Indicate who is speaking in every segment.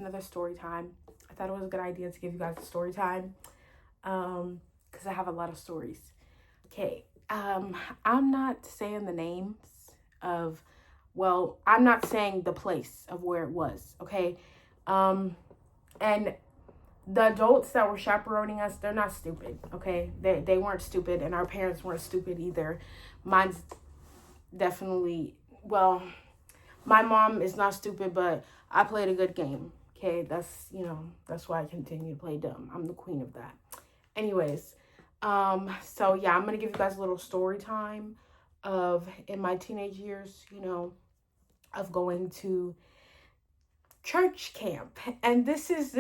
Speaker 1: another story time. I thought it was a good idea to give you guys a story time because I have a lot of stories. Okay, I'm not saying the names of, well, I'm not saying the place of where it was, okay? And the adults that were chaperoning us, they're not stupid, okay? They weren't stupid, and our parents weren't stupid either. Mine's definitely, well, my mom is not stupid, but I played a good game, okay? That's, that's why I continue to play dumb. I'm the queen of that. Anyways, so yeah, I'm gonna give you guys a little story time of, in my teenage years, of going to church camp. And this is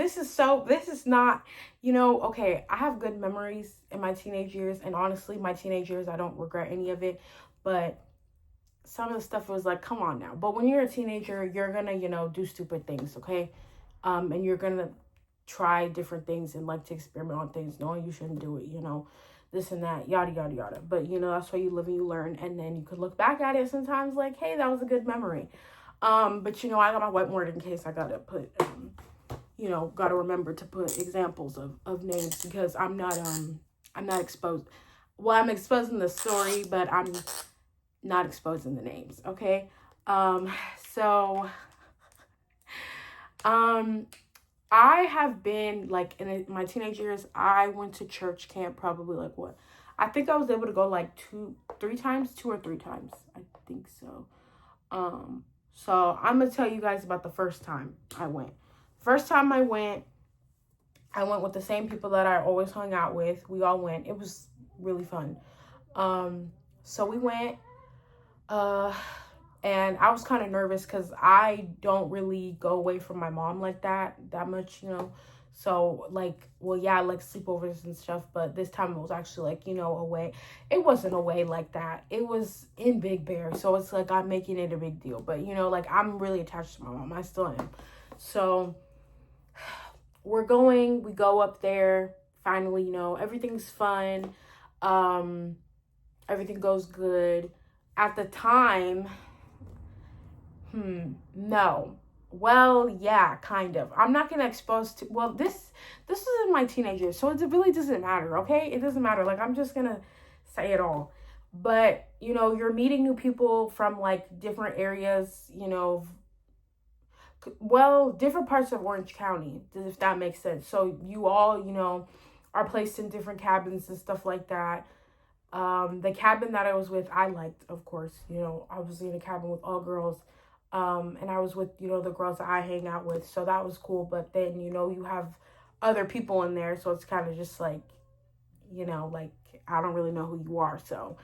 Speaker 1: not, okay, I have good memories in my teenage years, and honestly, my teenage years, I don't regret any of it, but some of the stuff was like, come on now. But when you're a teenager, you're gonna, do stupid things, okay? And you're gonna try different things and like to experiment on things knowing you shouldn't do it, this and that, yada yada yada. But that's why you live and you learn, and then you could look back at it sometimes like, hey, that was a good memory. But I got my whiteboard in case I gotta put, gotta remember to put examples of names, because I'm not exposed. Well, I'm exposing the story, but I'm not exposing the names, okay? So, I have been, like, in my teenage years, I went to church camp probably, like, what? I think I was able to go, like, 2 or 3 times. I think so. So I'm going to tell you guys about the first time I went. First time I went with the same people that I always hung out with. We all went. It was really fun. So we went, and I was kind of nervous because I don't really go away from my mom like that much, So, like, well, yeah, I like sleepovers and stuff, but this time it was actually, like, away. It wasn't away like that. It was in Big Bear, so it's like I'm making it a big deal. But, like, I'm really attached to my mom. I still am. So, we go up there, finally, everything's fun. Everything goes good. At the time, no. Well, yeah, kind of. I'm not going to expose to, well, this is in my teenager, so it really doesn't matter, okay? It doesn't matter. Like, I'm just going to say it all. But, you're meeting new people from, like, different areas, well, different parts of Orange County, if that makes sense. So you all, are placed in different cabins and stuff like that. The cabin that I was with, I liked, of course, I was in a cabin with all girls. And I was with, the girls that I hang out with. So that was cool. But then, you have other people in there. So it's kind of just like, like, I don't really know who you are. So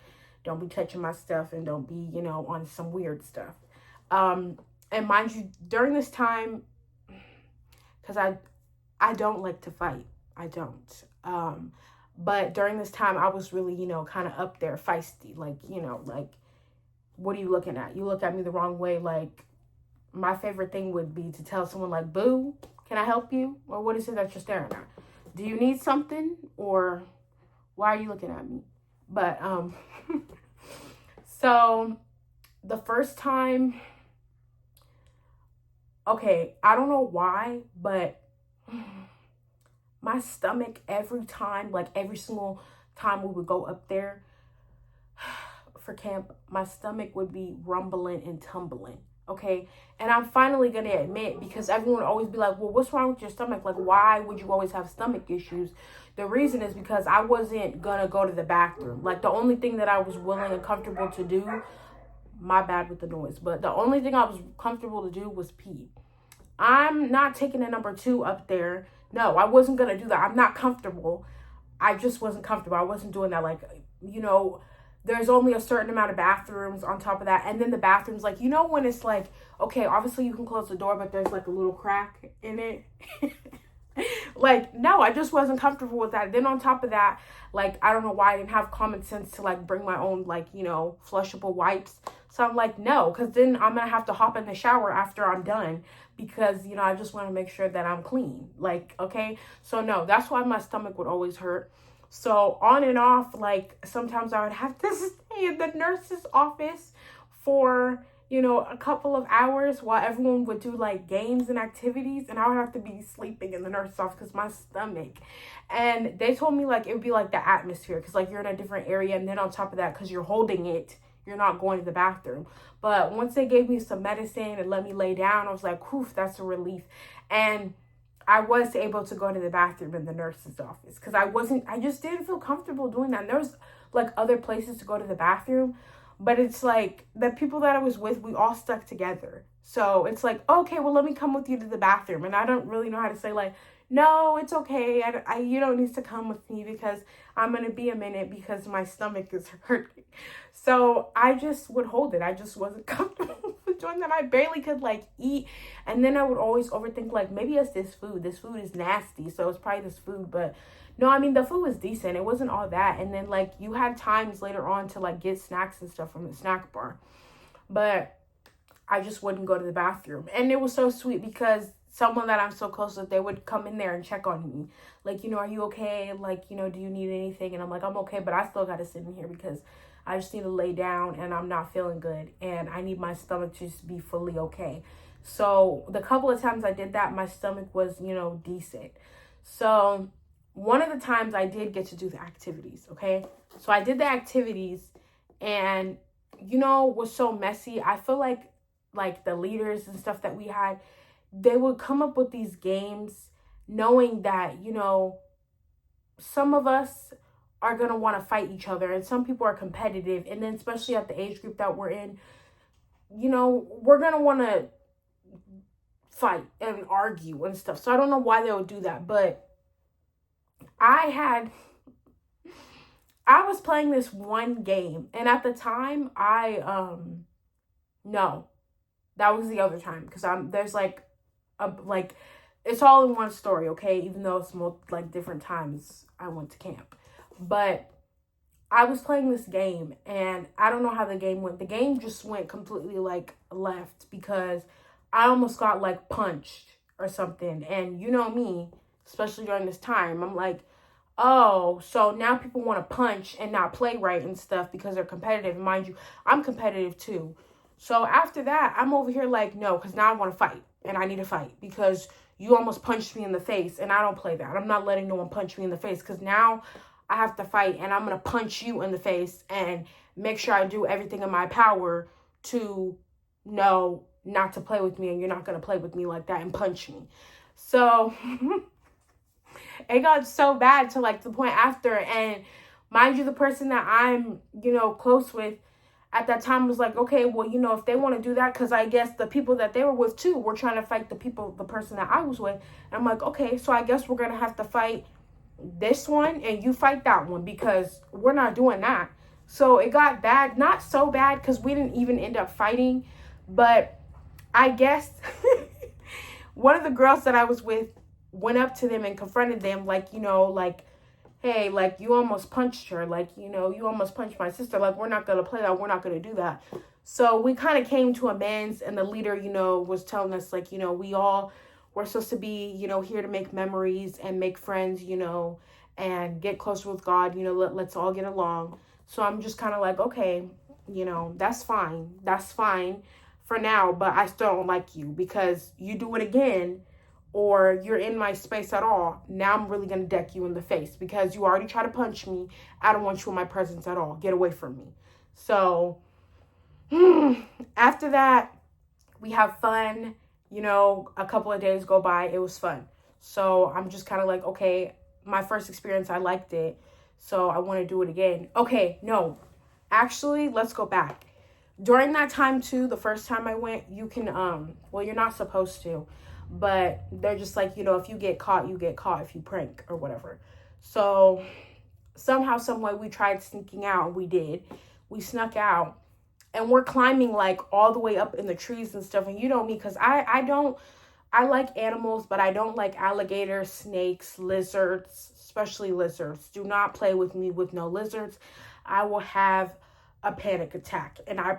Speaker 1: don't be touching my stuff and don't be, on some weird stuff. And mind you, during this time, because I don't like to fight. I don't. But during this time, I was really, kind of up there, feisty. Like, like, what are you looking at? You look at me the wrong way. Like, my favorite thing would be to tell someone, like, boo, can I help you? Or what is it that you're staring at? Do you need something? Or why are you looking at me? But, so the first time, okay, I don't know why, but my stomach every time, like every single time we would go up there for camp, my stomach would be rumbling and tumbling, okay? And I'm finally going to admit, because everyone would always be like, well, what's wrong with your stomach? Like, why would you always have stomach issues? The reason is because I wasn't going to go to the bathroom. Like, the only thing that I was willing and comfortable to do, my bad with the noise, but the only thing I was comfortable to do was pee. I'm not taking a number 2 up there. No, I wasn't going to do that. I'm not comfortable. I just wasn't comfortable. I wasn't doing that. Like, there's only a certain amount of bathrooms on top of that. And then the bathrooms, like, when it's like, okay, obviously you can close the door, but there's like a little crack in it. Like, no, I just wasn't comfortable with that. Then on top of that, like, I don't know why I didn't have common sense to, like, bring my own, like, flushable wipes. So I'm like, no, because then I'm going to have to hop in the shower after I'm done because, I just want to make sure that I'm clean. Like, okay. So no, that's why my stomach would always hurt. So on and off, like, sometimes I would have to stay in the nurse's office for, you know, a couple of hours while everyone would do like games and activities, and I would have to be sleeping in the nurse's office because my stomach. And they told me like it would be like the atmosphere, because like you're in a different area, and then on top of that, because you're holding it, you're not going to the bathroom. But once they gave me some medicine and let me lay down, I was like, whew, that's a relief. And I was able to go to the bathroom in the nurse's office because I just didn't feel comfortable doing that. And there was like other places to go to the bathroom, but it's like the people that I was with, we all stuck together. So it's like, okay, well, let me come with you to the bathroom. And I don't really know how to say like, no, it's okay. You don't need to come with me because I'm going to be a minute because my stomach is hurting. So I just would hold it. I just wasn't comfortable with doing that. I barely could like eat. And then I would always overthink like, maybe it's this food. This food is nasty. So it's probably this food. But no, I mean, the food was decent. It wasn't all that. And then like you had times later on to like get snacks and stuff from the snack bar. But I just wouldn't go to the bathroom. And it was so sweet because someone that I'm so close with, they would come in there and check on me. Like, you know, are you okay? Like, you know, do you need anything? And I'm like, I'm okay, but I still got to sit in here because I just need to lay down and I'm not feeling good. And I need my stomach to just be fully okay. So the couple of times I did that, my stomach was, you know, decent. So one of the times I did get to do the activities, okay? So I did the activities and, you know, was so messy. I feel like the leaders and stuff that we had, they would come up with these games knowing that, you know, some of us are going to want to fight each other and some people are competitive. And then especially at the age group that we're in, you know, we're going to want to fight and argue and stuff. So I don't know why they would do that. But I was playing this one game. And at the time, no, that was the other time. Because there's like, it's all in one story, okay? Even though it's like different times I went to camp. But I was playing this game and I don't know how the game went. The game just went completely like left because I almost got like punched or something. And you know me, especially during this time, I'm like, oh, so now people want to punch and not play right and stuff because they're competitive. And mind you, I'm competitive too. So after that, I'm over here like, no, because now I want to fight. And I need to fight because you almost punched me in the face and I don't play that. I'm not letting no one punch me in the face because now I have to fight and I'm going to punch you in the face and make sure I do everything in my power to know not to play with me, and you're not going to play with me like that and punch me. So it got so bad to like the point after, and mind you, the person that I'm, you know, close with at that time was like, okay, well, you know, if they want to do that, because I guess the people that they were with too were trying to fight the person that I was with. And I'm like, okay, so I guess we're going to have to fight this one and you fight that one because we're not doing that. So it got bad, not so bad because we didn't even end up fighting. But I guess one of the girls that I was with went up to them and confronted them like, you know, like, hey, like, you almost punched her. Like, you know, you almost punched my sister. Like, we're not going to play that. We're not going to do that. So we kind of came to amends. And the leader, you know, was telling us, like, you know, we're supposed to be, you know, here to make memories and make friends, you know, and get closer with God. You know, let's all get along. So I'm just kind of like, okay, you know, that's fine. That's fine for now. But I still don't like you because you do it again, or you're in my space at all, now I'm really going to deck you in the face because you already tried to punch me. I don't want you in my presence at all. Get away from me. So after that, we have fun. You know, a couple of days go by. It was fun. So I'm just kind of like, okay, my first experience, I liked it. So I want to do it again. Okay, no, actually, let's go back. During that time too, the first time I went, you can, well, you're not supposed to. But they're just like, you know, if you get caught, you get caught if you prank or whatever. So somehow, some way, we tried sneaking out. We did. We snuck out. And we're climbing like all the way up in the trees and stuff. And you know me, because I like animals, but I don't like alligators, snakes, lizards, especially lizards. Do not play with me with no lizards. I will have a panic attack. And I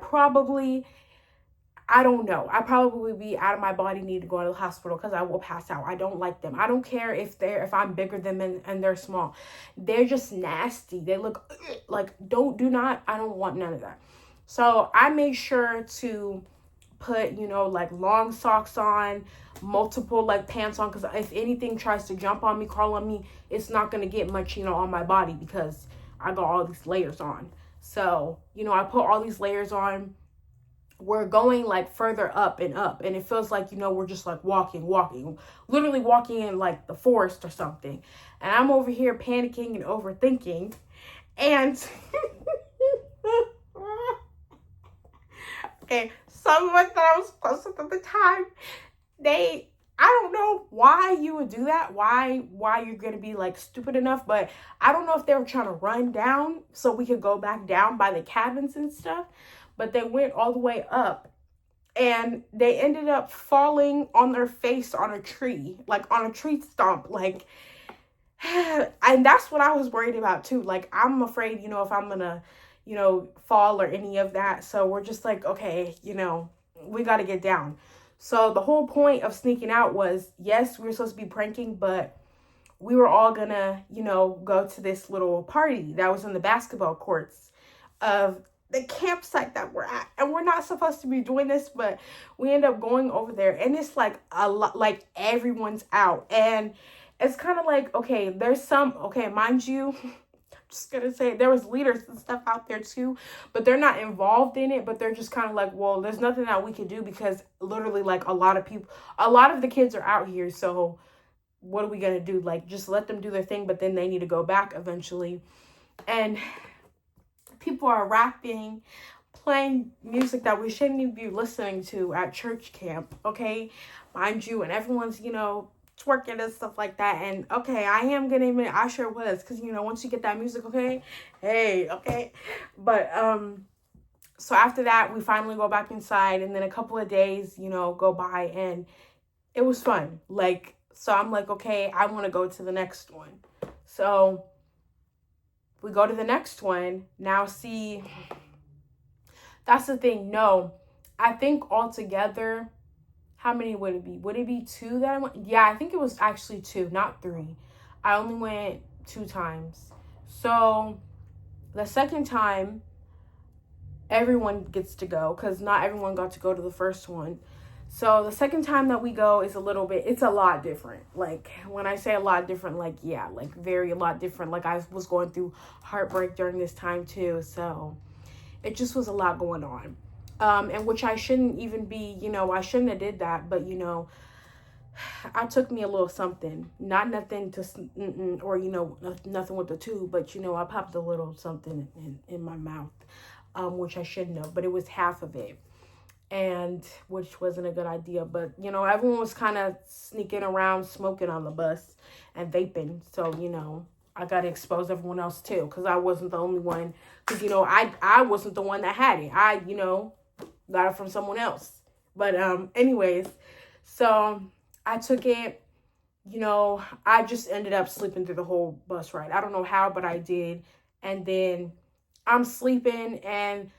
Speaker 1: don't know. I probably be out of my body, need to go to the hospital because I will pass out. I don't like them. I don't care if I'm bigger than them and they're small. They're just nasty. They look like, I don't want none of that. So I made sure to put, you know, like long socks on, multiple like pants on, because if anything tries to jump on me, crawl on me, it's not going to get much, you know, on my body because I got all these layers on. So, you know, I put all these layers on. We're going like further up, and it feels like, you know, we're just like walking, literally walking in like the forest or something. And I'm over here panicking and overthinking. And okay, someone that I was close with at the time, I don't know why you would do that, why you're gonna be like stupid enough, but I don't know if they were trying to run down so we could go back down by the cabins and stuff, but they went all the way up and they ended up falling on their face on a tree, like on a tree stump, like, and that's what I was worried about too. Like, I'm afraid, you know, if I'm gonna, you know, fall or any of that. So we're just like, okay, you know, we got to get down. So the whole point of sneaking out was, yes, we were supposed to be pranking, but we were all gonna, you know, go to this little party that was in the basketball courts of the campsite that we're at. And we're not supposed to be doing this, but we end up going over there. And it's like a lot, like everyone's out. And it's kind of like, okay, there's some, okay, mind you, I'm just gonna say there was leaders and stuff out there too, but they're not involved in it, but they're just kind of like, well, there's nothing that we can do because literally like a lot of the kids are out here, so what are we gonna do? Like, just let them do their thing, but then they need to go back eventually. And people are rapping, playing music that we shouldn't even be listening to at church camp, okay, mind you, and everyone's, you know, twerking and stuff like that. And okay, I am gonna admit I sure was, because, you know, once you get that music, okay, hey, okay. But so after that we finally go back inside, and then a couple of days, you know, go by, and it was fun. Like, so I'm like, okay, I want to go to the next one. So we go to the next one. Now see, that's the thing. No, I think altogether, how many would it be? Would it be 2 that I went? Yeah, I think it was actually 2, not 3. I only went 2 times. So the second time, everyone gets to go because not everyone got to go to the first one. So the second time that we go is it's a lot different. Like, when I say a lot different, like, yeah, like very a lot different. Like, I was going through heartbreak during this time too. So it just was a lot going on. And which I shouldn't even be, you know, I shouldn't have did that. But, you know, I took me a little something, not nothing to, or, you know, nothing with the tube, but, you know, I popped a little something in my mouth, which I shouldn't have, but it was half of it. And which wasn't a good idea. But, you know, everyone was kind of sneaking around, smoking on the bus and vaping. So, you know, I got to expose everyone else too, because I wasn't the only one. Because, you know, I wasn't the one that had it. I, you know, got it from someone else. But anyways, so I took it, you know, I just ended up sleeping through the whole bus ride. I don't know how, but I did. And then I'm sleeping, and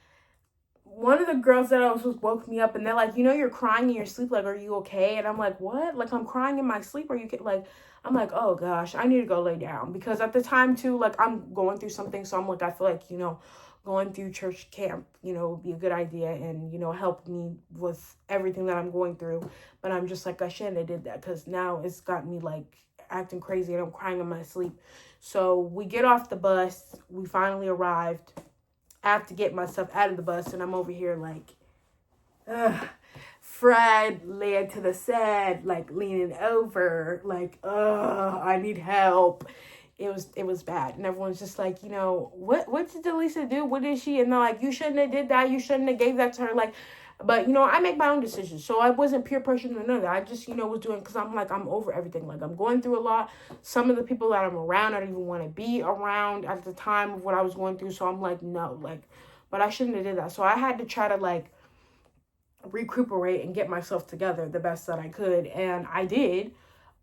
Speaker 1: one of the girls that I was with woke me up, and they're like, you know, you're crying in your sleep. Like, are you okay? And I'm like, what? Like, I'm crying in my sleep. Are you okay? Like, I'm like, oh gosh, I need to go lay down. Because at the time too, like, I'm going through something. So I'm like, I feel like, you know, going through church camp, you know, would be a good idea and, you know, help me with everything that I'm going through. But I'm just like, I shouldn't have did that, because now it's got me like acting crazy and I'm crying in my sleep. So we get off the bus. We finally arrived. I have to get myself out of the bus, and I'm over here like, Fred led to the side, like leaning over, like, I need help. It was bad. And everyone's just like, you know, what did Delisa do? What did she? And they're like, you shouldn't have did that. You shouldn't have gave that to her. Like, but, you know, I make my own decisions. So I wasn't peer pressuring or none of that. I just, you know, was doing, because I'm like, I'm over everything. Like, I'm going through a lot. Some of the people that I'm around, I don't even want to be around at the time of what I was going through. So I'm like, no, like, but I shouldn't have did that. So I had to try to, like, recuperate and get myself together the best that I could. And I did.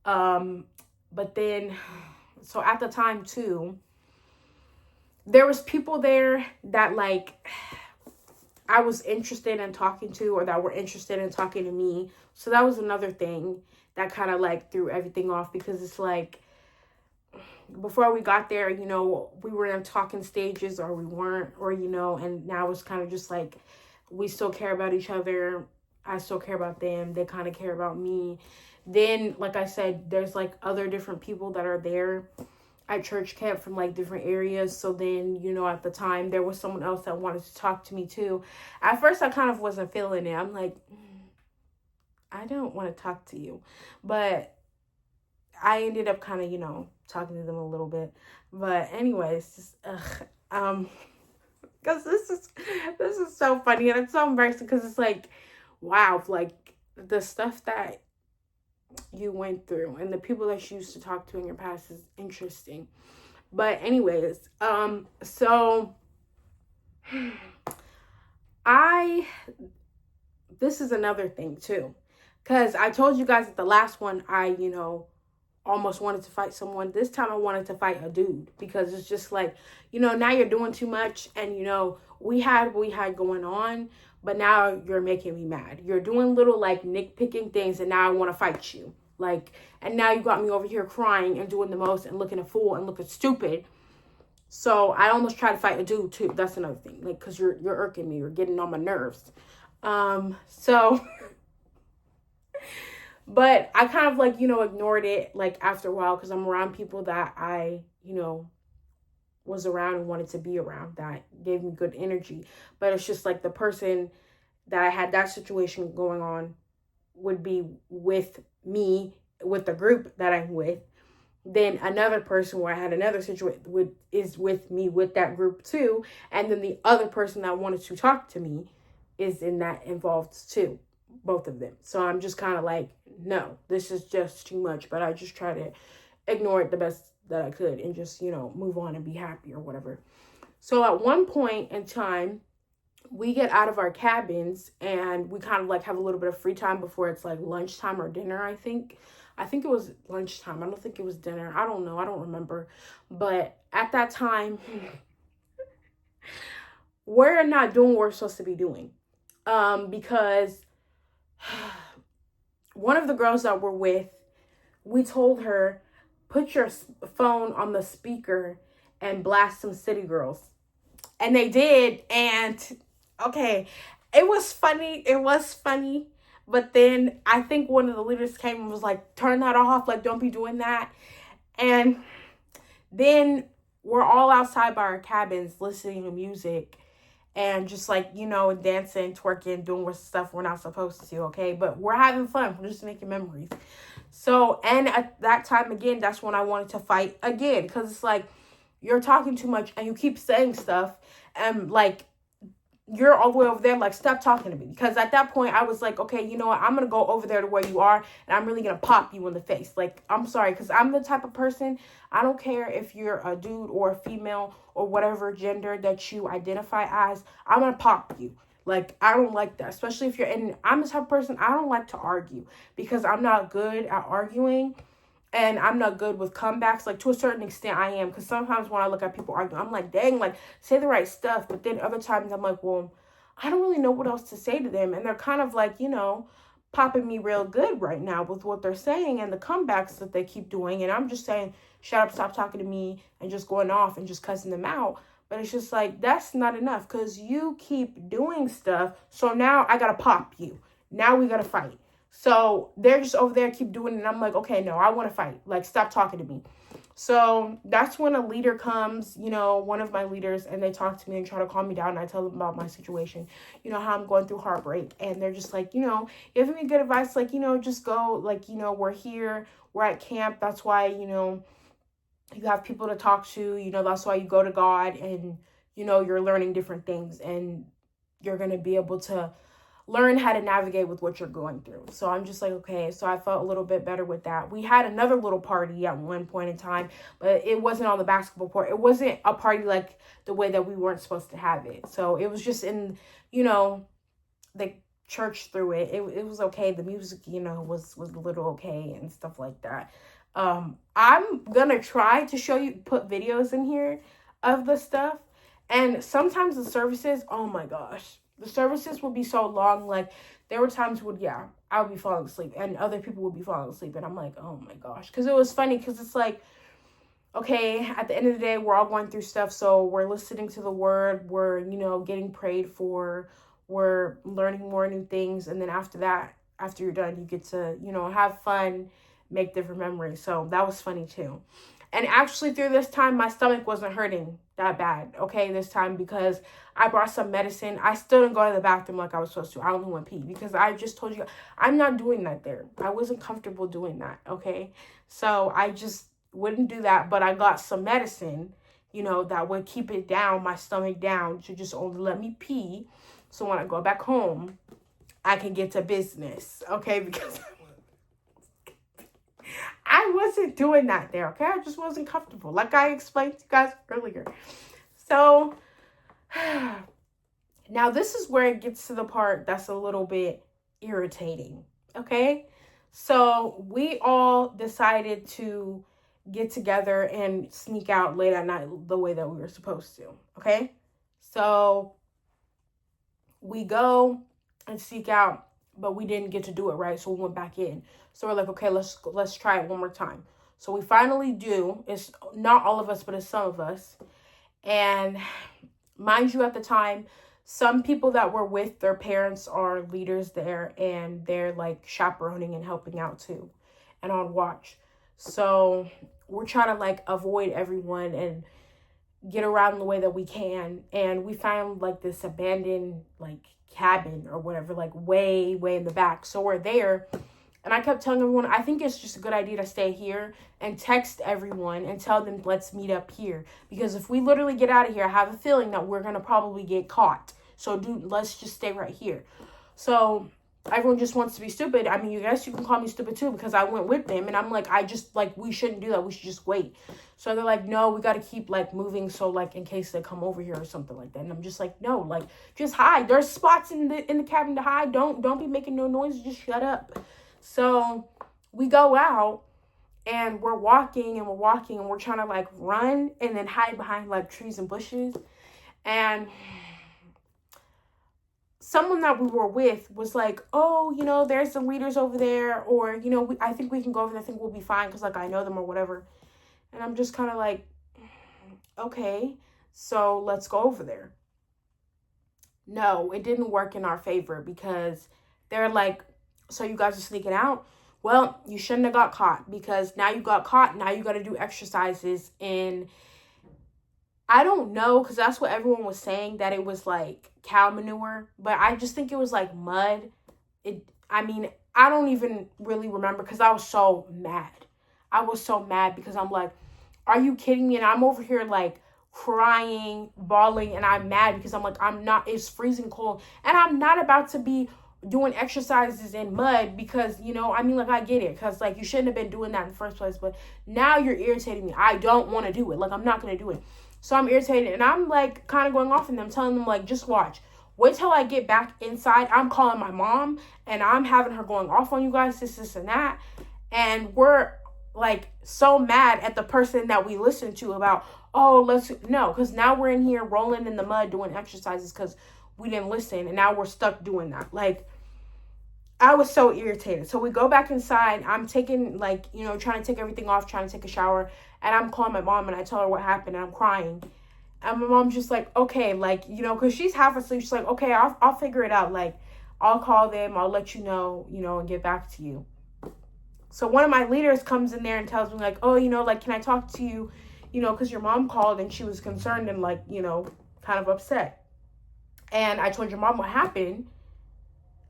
Speaker 1: But then, so at the time too, there was people there that, like, I was interested in talking to, or that were interested in talking to me. So that was another thing that kind of like threw everything off, because it's like, before we got there, you know, we were in talking stages, or we weren't, or, you know, and now it's kind of just like, we still care about each other. I still care about them. They kind of care about me. Then, like I said, there's like other different people that are there at church camp from like different areas. So then, you know, at the time there was someone else that wanted to talk to me too. At first I kind of wasn't feeling it. I'm like, I don't want to talk to you. But I ended up kind of, you know, talking to them a little bit. But anyways, just because this is so funny and it's so embarrassing because it's like, wow, like the stuff that you went through and the people that you used to talk to in your past is interesting. But anyways, so I this is another thing too. Cause I told you guys at the last one you know, almost wanted to fight someone. This time I wanted to fight a dude because it's just like, you know, now you're doing too much and you know, we had what we had going on, but now you're making me mad. You're doing little like nitpicking things and now I want to fight you. Like, and now you got me over here crying and doing the most and looking a fool and looking stupid. So I almost tried to fight a dude too. That's another thing. Like, cause you're irking me. You're getting on my nerves. So but I kind of like, you know, ignored it like after a while because I'm around people that I, you know, was around and wanted to be around that gave me good energy. But it's just like the person that I had that situation going on would be with me, with the group that I'm with. Then another person where I had another situation is with me with that group too. And then the other person that wanted to talk to me is in that involved too. Both of them. So I'm just kind of like, no, this is just too much. But I just try to ignore it the best that I could and just, you know, move on and be happy or whatever. So at one point in time, we get out of our cabins and we kind of like have a little bit of free time before it's like lunchtime or dinner, I think. I think it was lunchtime. I don't think it was dinner. I don't know. I don't remember. But at that time, we're not doing what we're supposed to be doing. Because one of the girls that we're with, we told her, put your phone on the speaker and blast some City Girls. And they did. And okay, it was funny. It was funny. But then I think one of the leaders came and was like, turn that off. Like, don't be doing that. And then we're all outside by our cabins listening to music and just like, you know, dancing, twerking, doing stuff we're not supposed to, okay? But we're having fun. We're just making memories. So, and at that time, again, that's when I wanted to fight again. Because it's like, you're talking too much and you keep saying stuff. And like, you're all the way over there, like, stop talking to me. Because at that point, I was like, okay, you know what? I'm going to go over there to where you are, and I'm really going to pop you in the face. Like, I'm sorry, because I'm the type of person, I don't care if you're a dude or a female or whatever gender that you identify as, I'm going to pop you. Like, I don't like that, especially if you're, and I'm the type of person, I don't like to argue, because I'm not good at arguing. And I'm not good with comebacks. Like, to a certain extent, I am. Because sometimes when I look at people arguing, I'm like, dang, like, say the right stuff. But then other times, I'm like, well, I don't really know what else to say to them. And they're kind of like, you know, popping me real good right now with what they're saying and the comebacks that they keep doing. And I'm just saying, shut up, stop talking to me, and just going off and just cussing them out. But it's just like, that's not enough. Because you keep doing stuff. So now I got to pop you. Now we got to fight. So they're just over there, keep doing it. And I'm like, okay, no, I want to fight. Like, stop talking to me. So that's when a leader comes, you know, one of my leaders, and they talk to me and try to calm me down. And I tell them about my situation, you know, how I'm going through heartbreak. And they're just like, you know, giving me good advice. Like, you know, just go, like, you know, we're here, we're at camp. That's why, you know, you have people to talk to, you know, that's why you go to God and, you know, you're learning different things and you're going to be able to learn how to navigate with what you're going through. So I'm just like, okay. So I felt a little bit better with that. We had another little party at one point in time, but it wasn't on the basketball court. It wasn't a party like the way that we weren't supposed to have it. So it was just in, you know, the church threw it. It was okay. The music, you know, was a little okay and stuff like that. I'm gonna try to show you, put videos in here of the stuff. And sometimes the services, oh my gosh, the services would be so long. Like, there were times when, yeah, I would be falling asleep and other people would be falling asleep. And I'm like, oh my gosh. Because it was funny because it's like, okay, at the end of the day, we're all going through stuff. So we're listening to the word. We're, you know, getting prayed for. we're learning more new things. And then after that, after you're done, you get to, have fun, make different memories. So that was funny too. And actually through this time, my stomach wasn't hurting that bad, okay, this time, because I brought some medicine. I still didn't go to the bathroom like I was supposed to. I only went pee because I just told you, I'm not doing that there. I wasn't comfortable doing that, okay? So I just wouldn't do that, but I got some medicine, that would keep it down, my stomach down, to just only let me pee. So when I go back home, I can get to business, okay? Because I wasn't doing that there, okay? I just wasn't comfortable, like I explained to you guys earlier. So now this is where it gets to the part that's a little bit irritating, okay? So we all decided to get together and sneak out late at night the way that we were supposed to, okay? So we go and sneak out, but we didn't get to do it right, so we went back in. So we're like, okay, let's try it one more time. So we finally do. It's not all of us, but it's some of us. And mind you, at the time, some people that were with their parents are leaders there, and they're like chaperoning and helping out too, and on watch. So we're trying to like avoid everyone and get around the way that we can. And we found like this abandoned like cabin or whatever, like way in the back. So we're there, and I kept telling everyone, I think it's just a good idea to stay here, and text everyone and tell them, let's meet up here, because if we literally get out of here, I have a feeling that we're gonna probably get caught. So let's just stay right here. So everyone just wants to be stupid. I mean, you guys, you can call me stupid too, because I went with them, and I'm like, we shouldn't do that. We should just wait. So they're like, no, we got to keep like moving. So like in case they come over here or something like that. And I'm just like, no, like just hide. There's spots in the cabin to hide. Don't be making no noise. Just shut up. So we go out, and we're walking and we're trying to like run and then hide behind like trees and bushes. And someone that we were with was like, oh, there's some leaders over there, or, I think we can go over there. I think we'll be fine because, like, I know them or whatever. And I'm just kind of like, okay, so let's go over there. No, it didn't work in our favor, because they're like, so you guys are sneaking out? Well, you shouldn't have got caught, because now you got caught. Now you got to do exercises in, I don't know, because that's what everyone was saying, that it was like cow manure, but I just think it was like mud. I don't even really remember, because I was so mad. I was so mad because I'm like, are you kidding me? And I'm over here like crying, bawling, and I'm mad because I'm like, it's freezing cold, and I'm not about to be doing exercises in mud, because, like, I get it, because like you shouldn't have been doing that in the first place, but now you're irritating me. I don't want to do it. Like, I'm not going to do it. So I'm irritated, and I'm like kind of going off on them, telling them like, just watch. Wait till I get back inside. I'm calling my mom, and I'm having her going off on you guys, this, and that. And we're like so mad at the person that we listened to about, because now we're in here rolling in the mud doing exercises because we didn't listen, and now we're stuck doing that. Like, I was so irritated. So we go back inside. I'm taking, like, trying to take everything off, trying to take a shower. And I'm calling my mom, and I tell her what happened, and I'm crying. And my mom's just like, okay, like, because she's half asleep. She's like, okay, I'll figure it out. Like, I'll call them. I'll let you know, and get back to you. So one of my leaders comes in there and tells me, like, oh, like, can I talk to you, because your mom called, and she was concerned and, like, kind of upset. And I told your mom what happened.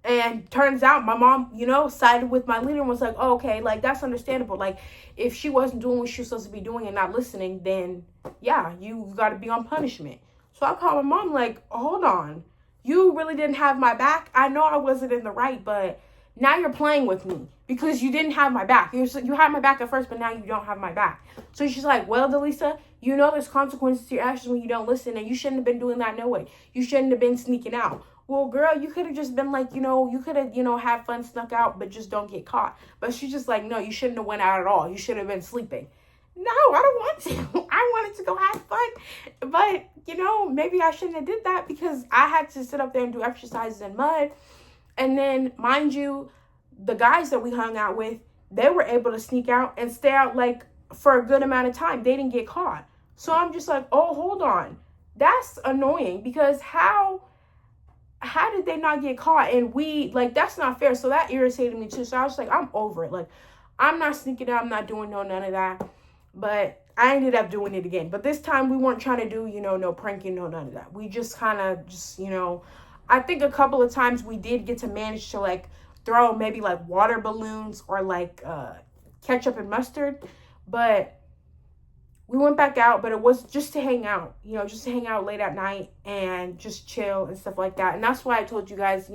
Speaker 1: And turns out my mom, sided with my leader and was like, oh, okay, like, that's understandable. Like, if she wasn't doing what she was supposed to be doing and not listening, then, yeah, you got to be on punishment. So I called my mom, like, hold on. You really didn't have my back? I know I wasn't in the right, but now you're playing with me because you didn't have my back. You had my back at first, but now you don't have my back. So she's like, well, Delisa, there's consequences to your actions when you don't listen, and you shouldn't have been doing that no way. You shouldn't have been sneaking out. Well, girl, you could have just been like, you could have, had fun, snuck out, but just don't get caught. But she's just like, no, you shouldn't have went out at all. You should have been sleeping. No, I don't want to. I wanted to go have fun. But, maybe I shouldn't have did that, because I had to sit up there and do exercises in mud. And then, mind you, the guys that we hung out with, they were able to sneak out and stay out, like, for a good amount of time. They didn't get caught. So I'm just like, oh, hold on. That's annoying, because how how did they not get caught? And we, like, that's not fair. So that irritated me too. So I was like, I'm over it. Like, I'm not sneaking out. I'm not doing none of that. But I ended up doing it again. But this time we weren't trying to do, no pranking, none of that. We just kind of I think a couple of times we did get to manage to, like, throw maybe, like, water balloons or, like, ketchup and mustard. But we went back out, but it was just to hang out, just to hang out late at night and just chill and stuff like that. And that's why I told you guys,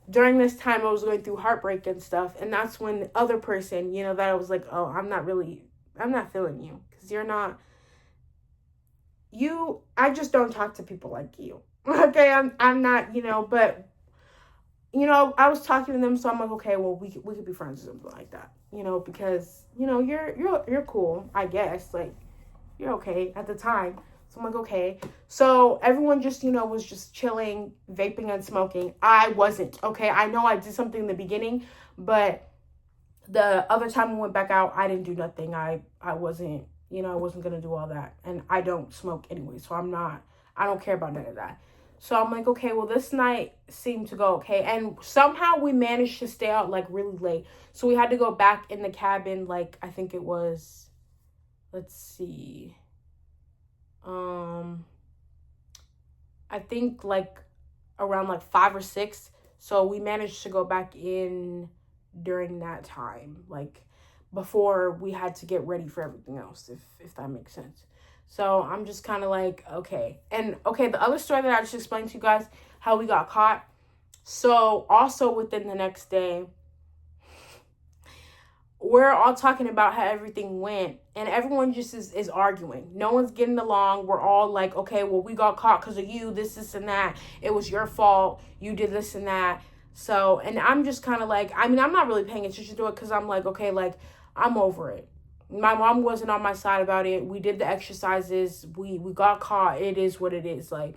Speaker 1: during this time I was going through heartbreak and stuff. And that's when the other person, that I was like, oh, I'm not feeling you. Because I just don't talk to people like you. Okay, I'm not, but, I was talking to them. So I'm like, okay, well, we could be friends or something like that. Because, you're cool, I guess. Like, you're okay at the time. So I'm like, okay. So everyone just, was just chilling, vaping and smoking. I wasn't, okay? I know I did something in the beginning, but the other time we went back out, I didn't do nothing. I wasn't, I wasn't going to do all that. And I don't smoke anyway, so I don't care about none of that. So I'm like, okay, well, this night seemed to go okay. And somehow we managed to stay out, like, really late. So we had to go back in the cabin, like, I think it was, let's see. I think, like, around, like, 5 or 6. So we managed to go back in during that time, like, before we had to get ready for everything else, if that makes sense. So I'm just kind of like, okay. And, okay, the other story that I just explained to you guys, how we got caught. So also within the next day, we're all talking about how everything went. And everyone just is arguing. No one's getting along. We're all like, okay, well, we got caught because of you, this, and that. It was your fault. You did this and that. So, and I'm just kind of like, I'm not really paying attention to it because I'm like, okay, like, I'm over it. My mom wasn't on my side about it. We did the exercises. We got caught. It is what it is. Like,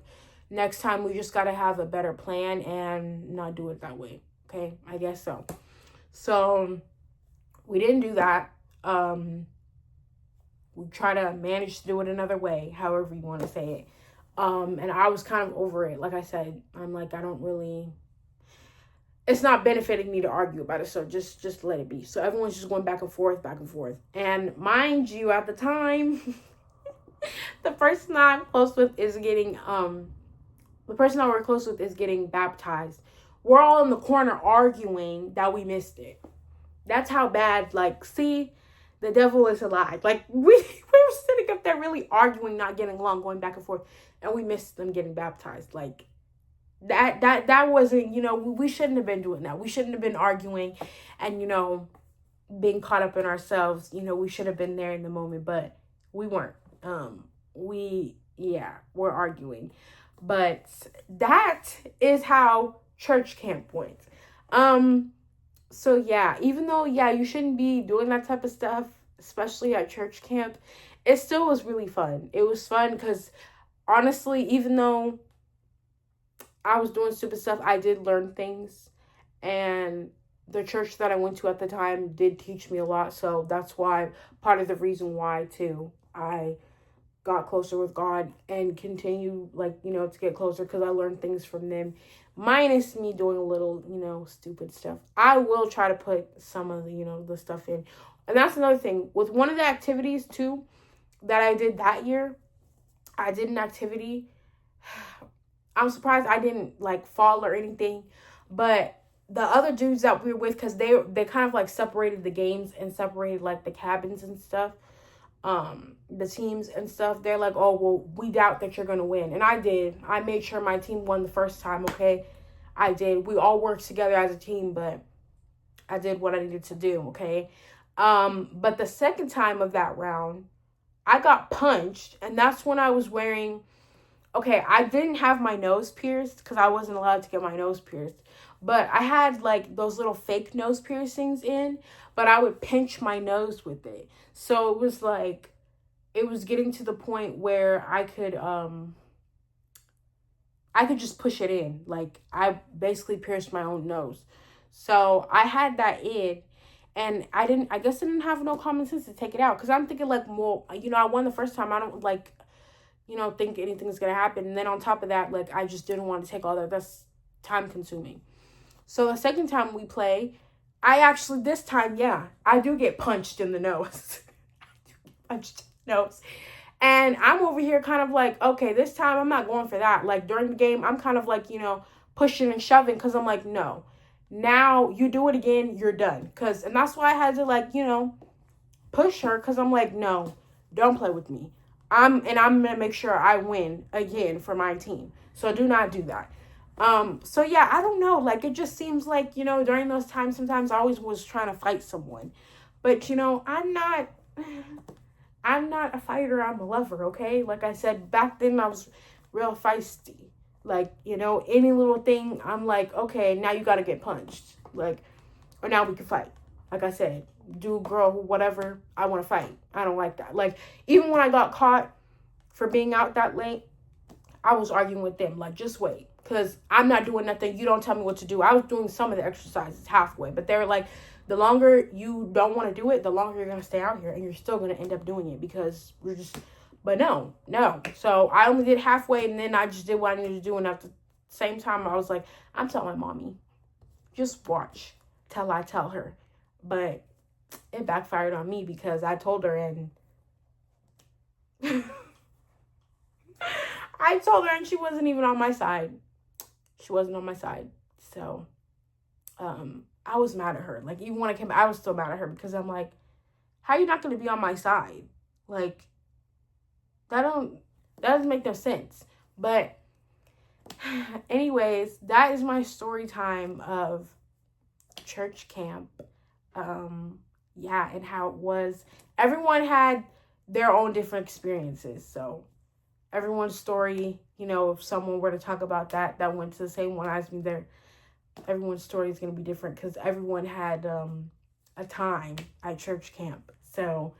Speaker 1: next time we just got to have a better plan and not do it that way. Okay? I guess so. So, we didn't do that. We try to manage to do it another way, however you want to say it. And I was kind of over it. Like I said, I'm like, I don't really... It's not benefiting me to argue about it, so just let it be. So everyone's just going back and forth. And mind you, at the time, the person I'm close with is getting baptized. We're all in the corner arguing that we missed it. That's how bad, like, see, the devil is alive. Like, we were sitting up there really arguing, not getting along, going back and forth, and we missed them getting baptized. Like, that wasn't, we shouldn't have been doing that. We shouldn't have been arguing and, being caught up in ourselves. We should have been there in the moment, but we weren't. We're arguing. But that is how church camp went. So yeah, even though, you shouldn't be doing that type of stuff, especially at church camp, it still was really fun. It was fun because, honestly, even though I was doing stupid stuff, I did learn things, and the church that I went to at the time did teach me a lot. So that's why, part of the reason why too, I got closer with God and continue, like, to get closer, because I learned things from them, minus me doing a little, stupid stuff. I will try to put some of the, the stuff in. And that's another thing with one of the activities too that I did that year. I did an activity. I'm surprised I didn't, like, fall or anything, but the other dudes that we were with, because they kind of, like, separated the games and separated, like, the cabins and stuff, the teams and stuff. They're like, oh, well, we doubt that you're going to win. And I did. I made sure my team won the first time, okay? I did. We all worked together as a team, but I did what I needed to do, okay? But the second time of that round, I got punched, and that's when I was wearing... Okay, I didn't have my nose pierced because I wasn't allowed to get my nose pierced. But I had, like, those little fake nose piercings in, but I would pinch my nose with it. So it was like, it was getting to the point where I could just push it in. Like, I basically pierced my own nose. So I had that in, and I guess I didn't have no common sense to take it out. Because I'm thinking, like, well, I won the first time. I don't, like... think anything's going to happen. And then on top of that, like, I just didn't want to take all that. That's time consuming. So the second time we play, this time, yeah, I do get punched in the nose. Punched in the nose. And I'm over here kind of like, okay, this time I'm not going for that. Like, during the game, I'm kind of like, pushing and shoving, because I'm like, no. Now you do it again, you're done. And that's why I had to, like, push her, because I'm like, no, don't play with me. I'm going to make sure I win again for my team. So do not do that. So yeah, I don't know. Like, it just seems like, during those times, sometimes I always was trying to fight someone. But, I'm not a fighter. I'm a lover, okay? Like I said, back then I was real feisty. Like, any little thing, I'm like, okay, now you got to get punched. Like, or now we can fight. Like I said, dude, girl, whatever, I want to fight. I don't like that. Like, even when I got caught for being out that late, I was arguing with them. Like, just wait. Because I'm not doing nothing. You don't tell me what to do. I was doing some of the exercises halfway. But they were like, the longer you don't want to do it, the longer you're going to stay out here. And you're still going to end up doing it, because we're just... But no. So I only did halfway, and then I just did what I needed to do. And at the same time, I was like, I'm telling my mommy, just watch till I tell her. But it backfired on me, because I told her, and she wasn't even on my side. She wasn't on my side. So I was mad at her. Like, even when I came back, I was still mad at her, because I'm like, how are you not going to be on my side? Like, that doesn't make no sense. But anyways, that is my story time of church camp. Yeah, and how it was. Everyone had their own different experiences. So everyone's story, if someone were to talk about that went to the same one as me, everyone's story is going to be different, because everyone had a time at church camp. So,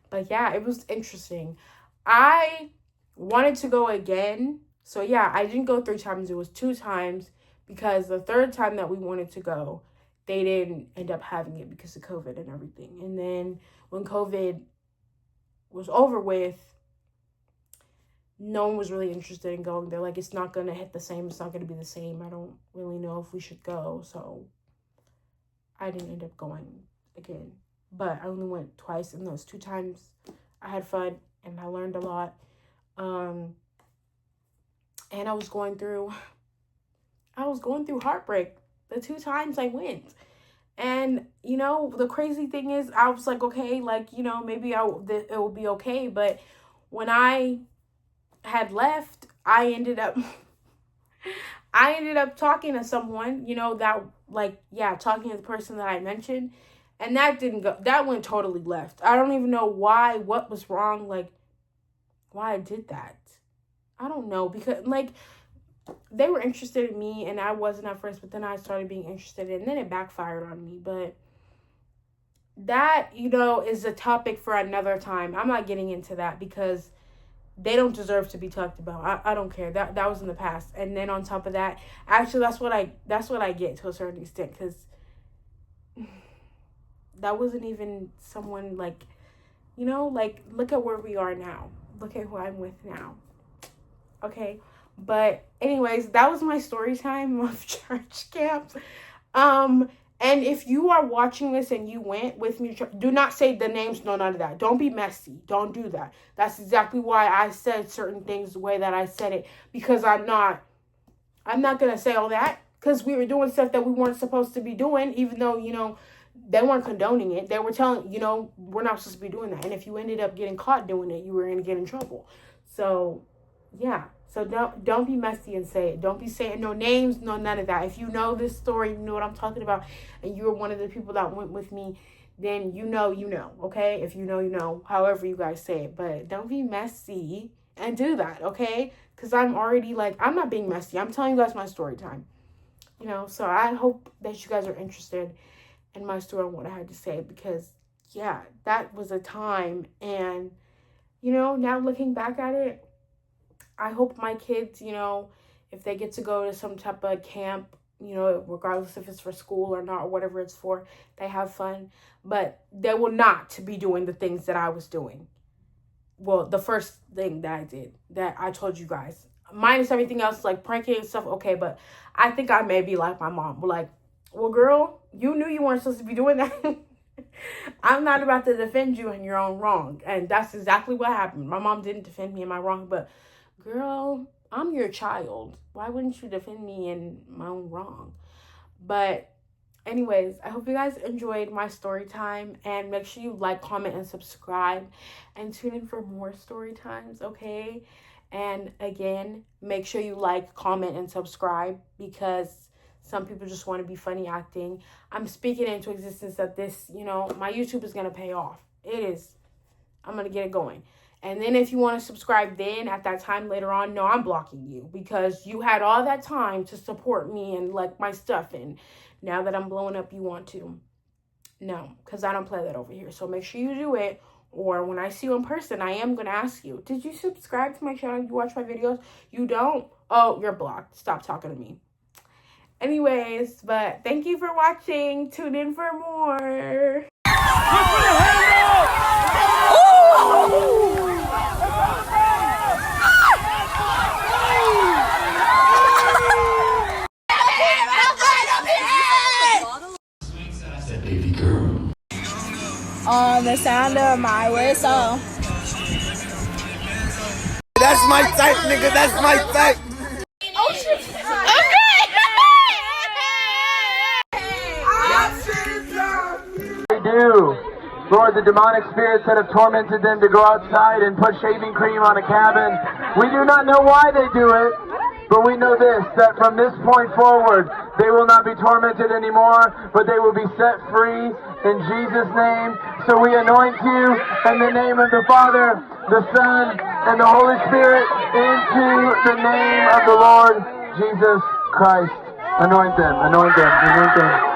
Speaker 1: but yeah, it was interesting. I wanted to go again. So yeah, I didn't go 3 times. It was 2 times, because the third time that we wanted to go, they didn't end up having it because of COVID and everything. And then when COVID was over with, no one was really interested in going. They're like, it's not going to hit the same. It's not going to be the same. I don't really know if we should go. So I didn't end up going again. But I only went twice, and those 2 times I had fun and I learned a lot. And I was going through heartbreak the 2 times I went. And, the crazy thing is, I was like, okay, like, maybe it will be okay. But when I had left, I ended up talking to someone, that, like, yeah, talking to the person that I mentioned. And that went totally left. I don't even know what was wrong, like, why I did that. I don't know, because, like, they were interested in me, and I wasn't at first, but then I started being interested, and then it backfired on me. But that, is a topic for another time. I'm not getting into that, because they don't deserve to be talked about. I don't care. That was in the past. And then on top of that, actually, that's what I get to a certain extent, because that wasn't even someone, like, like, look at where we are now. Look at who I'm with now. Okay? But anyways, that was my story time of church camp. And if you are watching this and you went with me, do not say the names, no, none of that. Don't be messy. Don't do that. That's exactly why I said certain things the way that I said it, because I'm not going to say all that, because we were doing stuff that we weren't supposed to be doing, even though, they weren't condoning it. They were telling, we're not supposed to be doing that. And if you ended up getting caught doing it, you were going to get in trouble. So, yeah. So don't be messy and say it. Don't be saying no names, no none of that. If you know this story, you know what I'm talking about, and you're one of the people that went with me, then you know, okay? If you know, however you guys say it. But don't be messy and do that, okay? Because I'm already, like, I'm not being messy. I'm telling you guys my story time. So I hope that you guys are interested in my story and what I had to say, because, yeah, that was a time. And, now looking back at it, I hope my kids, if they get to go to some type of camp, regardless if it's for school or not, or whatever it's for, they have fun. But they will not be doing the things that I was doing. well, the first thing that I did, that I told you guys. Minus everything else, like pranking and stuff, okay, but I think I may be like my mom. Like, well, girl, you knew you weren't supposed to be doing that. I'm not about to defend you in your own wrong. And that's exactly what happened. My mom didn't defend me in my wrong, but girl, I'm your child. Why wouldn't you defend me in my own wrong? But anyways, I hope you guys enjoyed my story time, and make sure you like, comment, and subscribe, and tune in for more story times, okay? And again, make sure you like, comment, and subscribe, because some people just want to be funny acting. I'm speaking into existence that this, my YouTube is going to pay off. It is. I'm going to get it going. And then if you want to subscribe then at that time later on, no, I'm blocking you, because you had all that time to support me and like my stuff. And now that I'm blowing up, you want to. No, because I don't play that over here. So make sure you do it. Or when I see you in person, I am going to ask you, did you subscribe to my channel? You watch my videos? You don't? Oh, you're blocked. Stop talking to me. Anyways, but thank you for watching. Tune in for more.
Speaker 2: Baby girl.
Speaker 3: On the sound of my whistle.
Speaker 2: That's my type, nigga. That's my type.
Speaker 3: Oh shit.
Speaker 4: They do. Lord, the demonic spirits that have tormented them to go outside and put shaving cream on a cabin. We do not know why they do it, but we know this, that from this point forward, they will not be tormented anymore, but they will be set free in Jesus' name. So we anoint you in the name of the Father, the Son, and the Holy Spirit into the name of the Lord Jesus Christ. Anoint them, anoint them, anoint them.